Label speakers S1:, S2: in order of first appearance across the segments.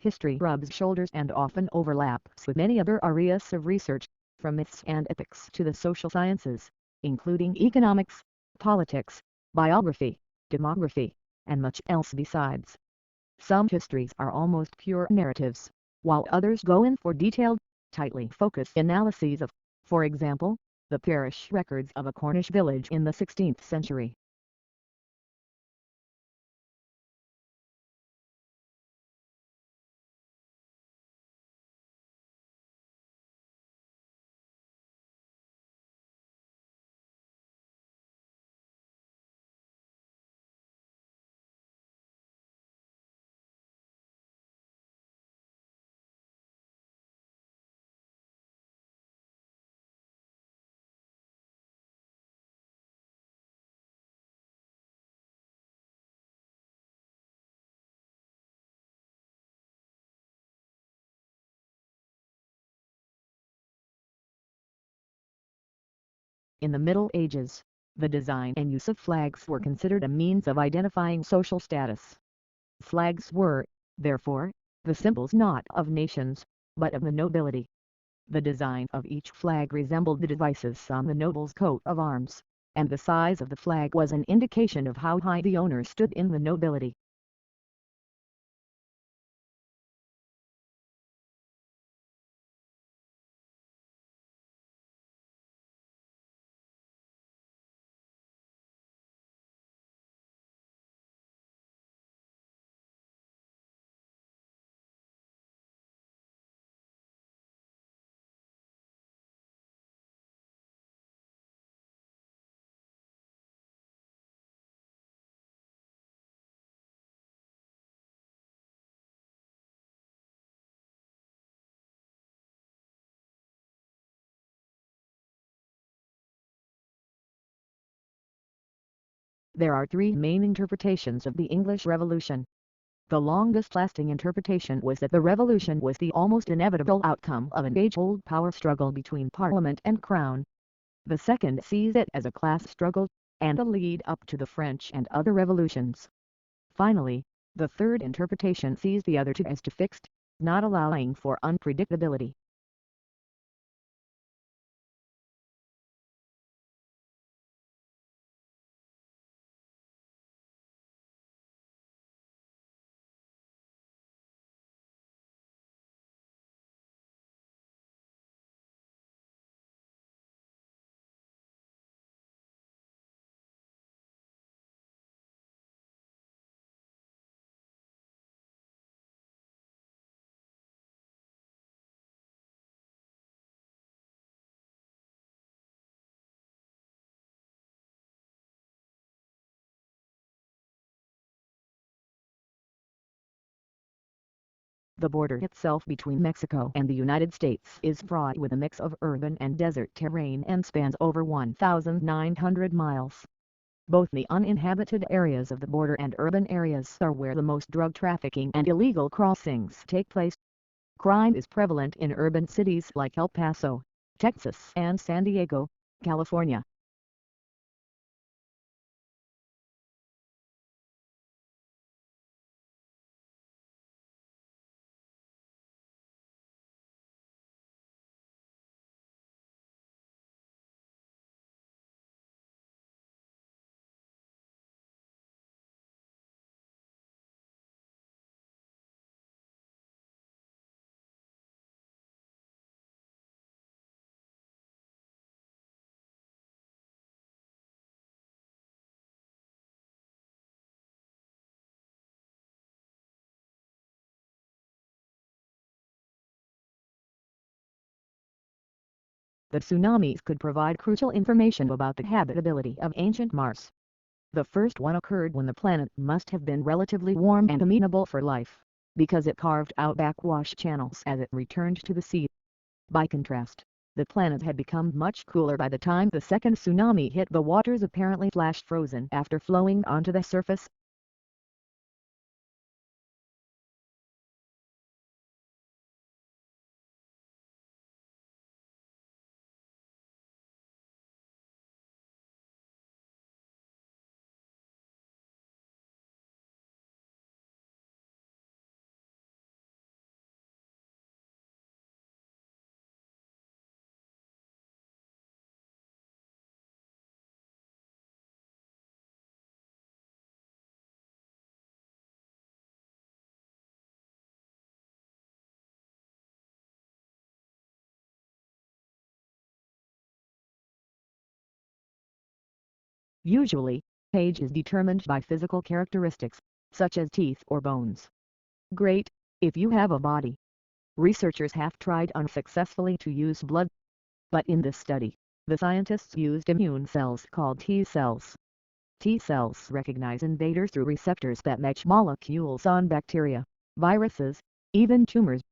S1: history rubs shoulders and often overlaps with many other areas of research, from myths and epics to the social sciences, including economics, politics, biography, demography, and much else besides. Some histories are almost pure narratives, while others go in for detailed, tightly focused analyses of, for example, the parish records of a Cornish village in the 16th century. In the Middle Ages, the design and use of flags were considered a means of identifying social status. Flags were, therefore, the symbols not of nations, but of the nobility. The design of each flag resembled the devices on the noble's coat of arms, and the size of the flag was an indication of how high the owner stood in the nobility. There are three main interpretations of the English Revolution. The longest-lasting interpretation was that the revolution was the almost inevitable outcome of an age-old power struggle between Parliament and Crown. The second sees it as a class struggle, and a lead-up to the French and other revolutions. Finally, the third interpretation sees the other two as too fixed, not allowing for unpredictability. The border itself between Mexico and the United States is fraught with a mix of urban and desert terrain and spans over 1,900 miles. Both the uninhabited areas of the border and urban areas are where the most drug trafficking and illegal crossings take place. Crime is prevalent in urban cities like El Paso, Texas and San Diego, California. The tsunamis could provide crucial information about the habitability of ancient Mars. The first one occurred when the planet must have been relatively warm and amenable for life, because it carved out backwash channels as it returned to the sea. By contrast, the planet had become much cooler by the time the second tsunami hit. The waters apparently flash frozen after flowing onto the surface. Usually, age is determined by physical characteristics, such as teeth or bones. Great, if you have a body. Researchers have tried unsuccessfully to use blood. But in this study, the scientists used immune cells called T cells. T cells recognize invaders through receptors that match molecules on bacteria, viruses, even tumors.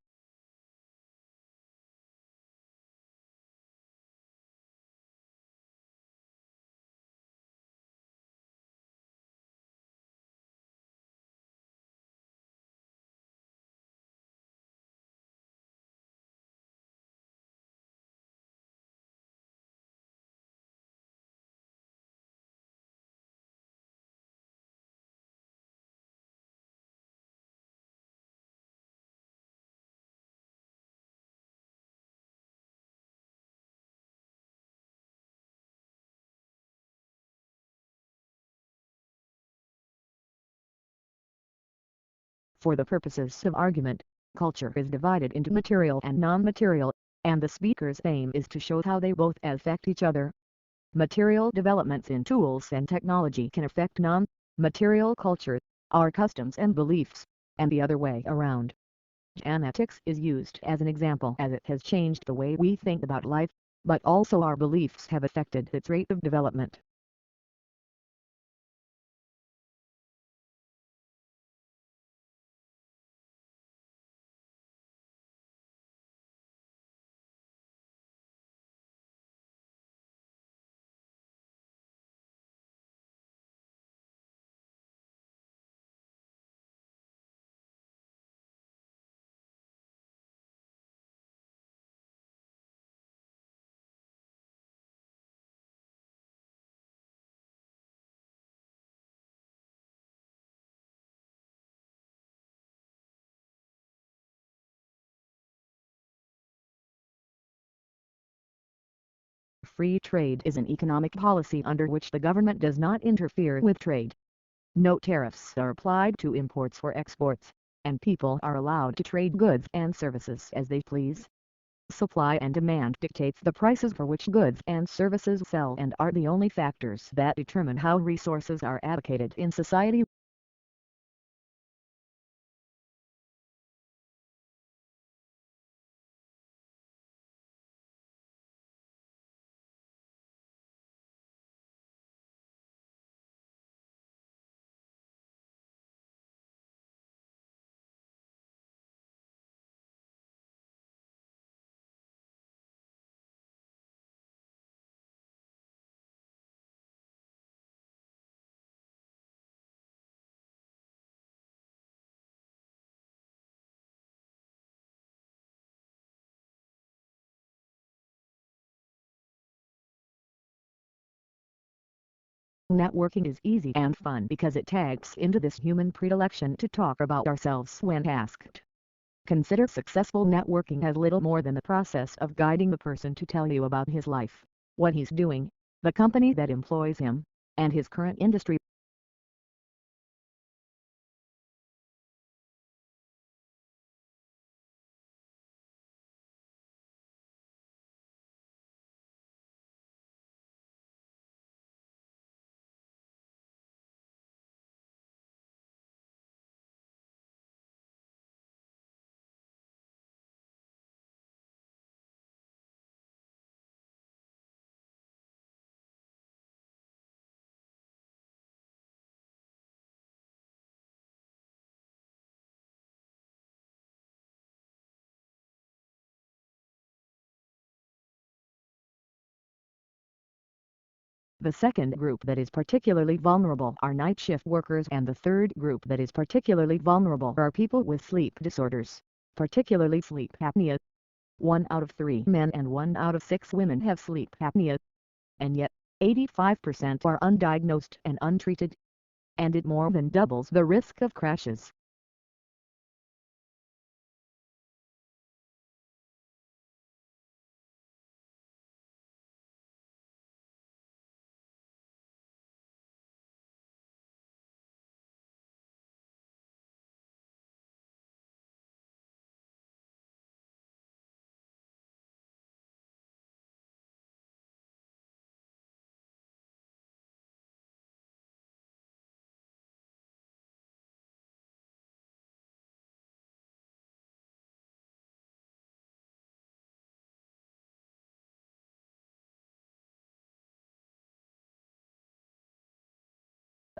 S1: For the purposes of argument, culture is divided into material and non-material, and the speaker's aim is to show how they both affect each other. Material developments in tools and technology can affect non-material culture, our customs and beliefs, and the other way around. Genetics is used as an example as it has changed the way we think about life, but also our beliefs have affected its rate of development. Free trade is an economic policy under which the government does not interfere with trade. No tariffs are applied to imports or exports, and people are allowed to trade goods and services as they please. Supply and demand dictates the prices for which goods and services sell and are the only factors that determine how resources are allocated in society. Networking is easy and fun because it tags into this human predilection to talk about ourselves when asked. Consider successful networking as little more than the process of guiding the person to tell you about his life, what he's doing, the company that employs him, and his current industry. The second group that is particularly vulnerable are night shift workers, and the third group that is particularly vulnerable are people with sleep disorders, particularly sleep apnea. 1 out of 3 men and 1 out of 6 women have sleep apnea. And yet, 85% are undiagnosed and untreated. And it more than doubles the risk of crashes.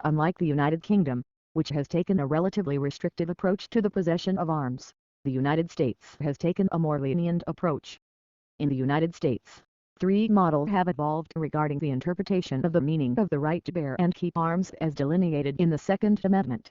S1: Unlike the United Kingdom, which has taken a relatively restrictive approach to the possession of arms, the United States has taken a more lenient approach. In the United States, three models have evolved regarding the interpretation of the meaning of the right to bear and keep arms as delineated in the Second Amendment.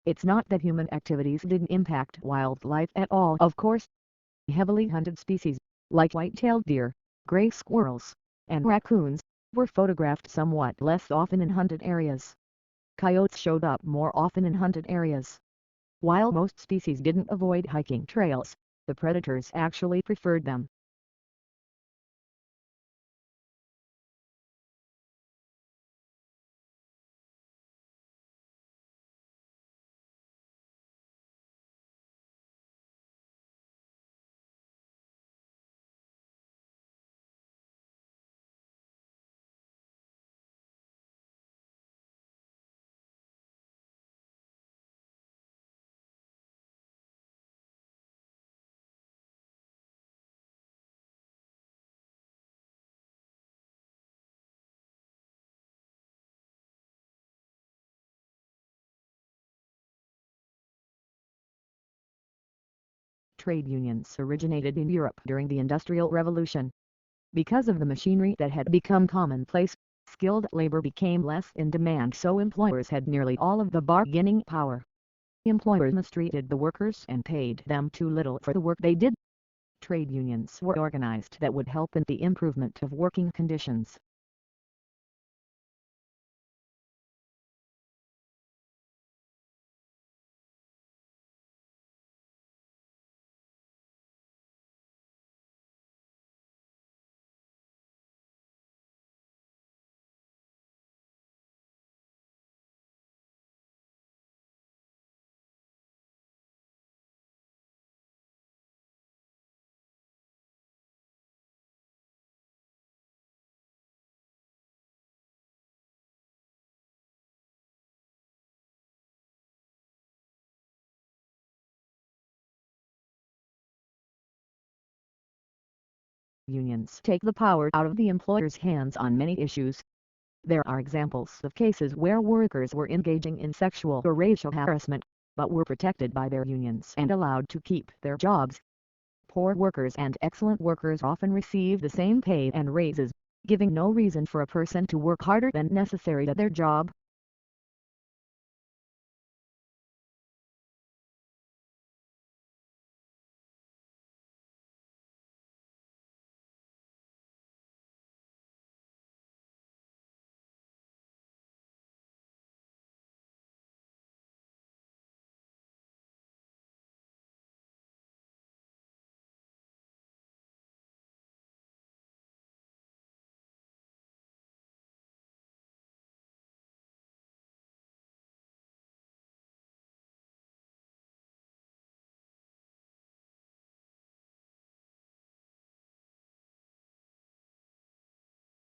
S1: It's not that human activities didn't impact wildlife at all. Of course, heavily hunted species, like white-tailed deer, gray squirrels, and raccoons, were photographed somewhat less often in hunted areas. Coyotes showed up more often in hunted areas. While most species didn't avoid hiking trails, the predators actually preferred them. Trade unions originated in Europe during the Industrial Revolution. Because of the machinery that had become commonplace, skilled labor became less in demand, so employers had nearly all of the bargaining power. Employers mistreated the workers and paid them too little for the work they did. Trade unions were organized that would help in the improvement of working conditions. Unions take the power out of the employer's hands on many issues. There are examples of cases where workers were engaging in sexual or racial harassment, but were protected by their unions and allowed to keep their jobs. Poor workers and excellent workers often receive the same pay and raises, giving no reason for a person to work harder than necessary at their job.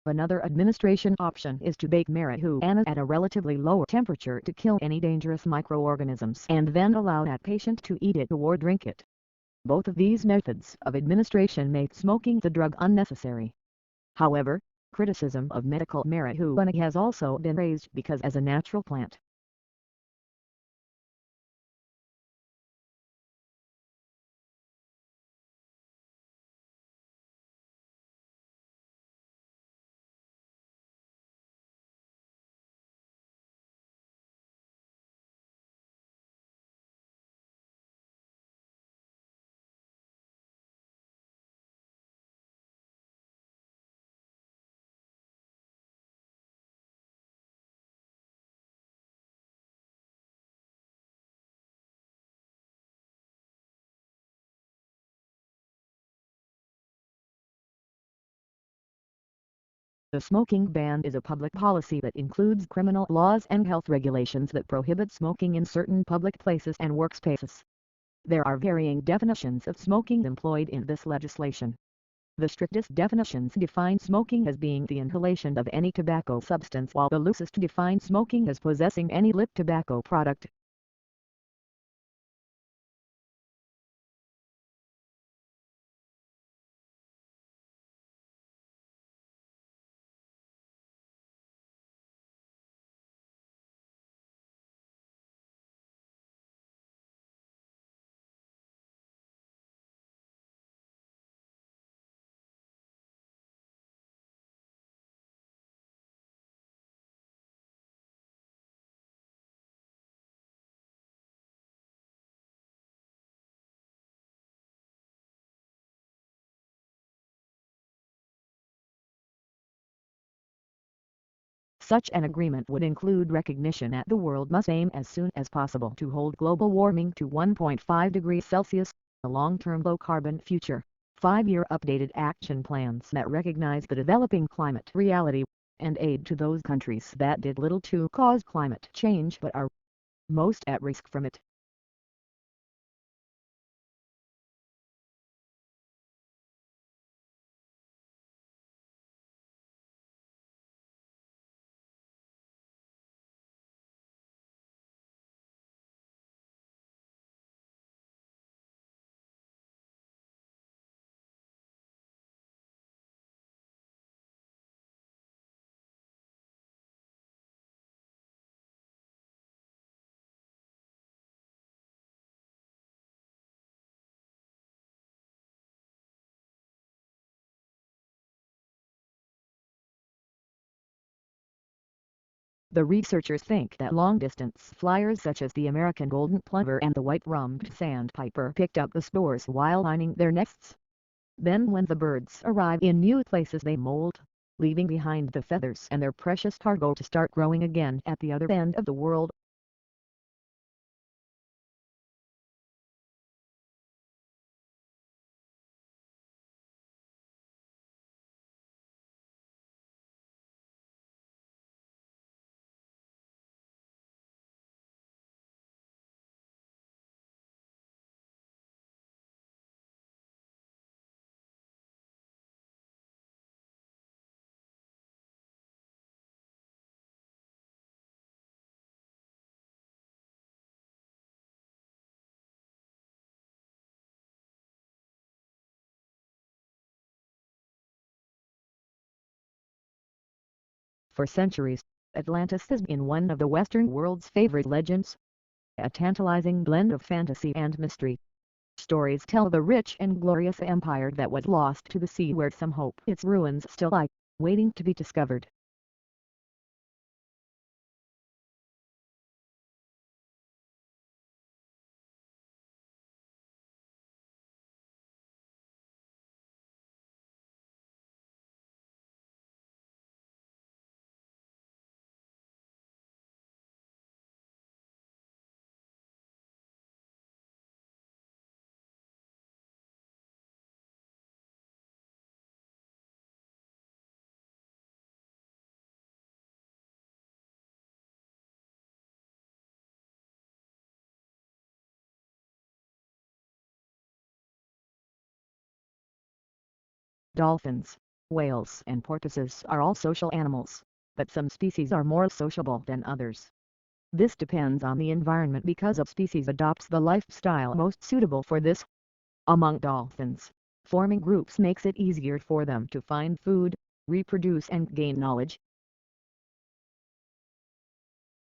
S1: Another administration option is to bake marijuana at a relatively low temperature to kill any dangerous microorganisms and then allow that patient to eat it or drink it. Both of these methods of administration make smoking the drug unnecessary. However, criticism of medical marijuana has also been raised because as a natural plant, The smoking ban is a public policy that includes criminal laws and health regulations that prohibit smoking in certain public places and workspaces. There are varying definitions of smoking employed in this legislation. The strictest definitions define smoking as being the inhalation of any tobacco substance, while the loosest define smoking as possessing any lit tobacco product. Such an agreement would include recognition that the world must aim as soon as possible to hold global warming to 1.5 degrees Celsius, a long-term low-carbon future, 5-year updated action plans that recognize the developing climate reality, and aid to those countries that did little to cause climate change but are most at risk from it. The researchers think that long-distance flyers such as the American golden plover and the white-rumped sandpiper picked up the spores while lining their nests. Then when the birds arrive in new places they molt, leaving behind the feathers and their precious cargo to start growing again at the other end of the world. For centuries, Atlantis has been one of the Western world's favorite legends. A tantalizing blend of fantasy and mystery. Stories tell the rich and glorious empire that was lost to the sea, where some hope its ruins still lie, waiting to be discovered. Dolphins, whales and porpoises are all social animals, but some species are more sociable than others. This depends on the environment because each species adopts the lifestyle most suitable for this. Among dolphins, forming groups makes it easier for them to find food, reproduce and gain knowledge,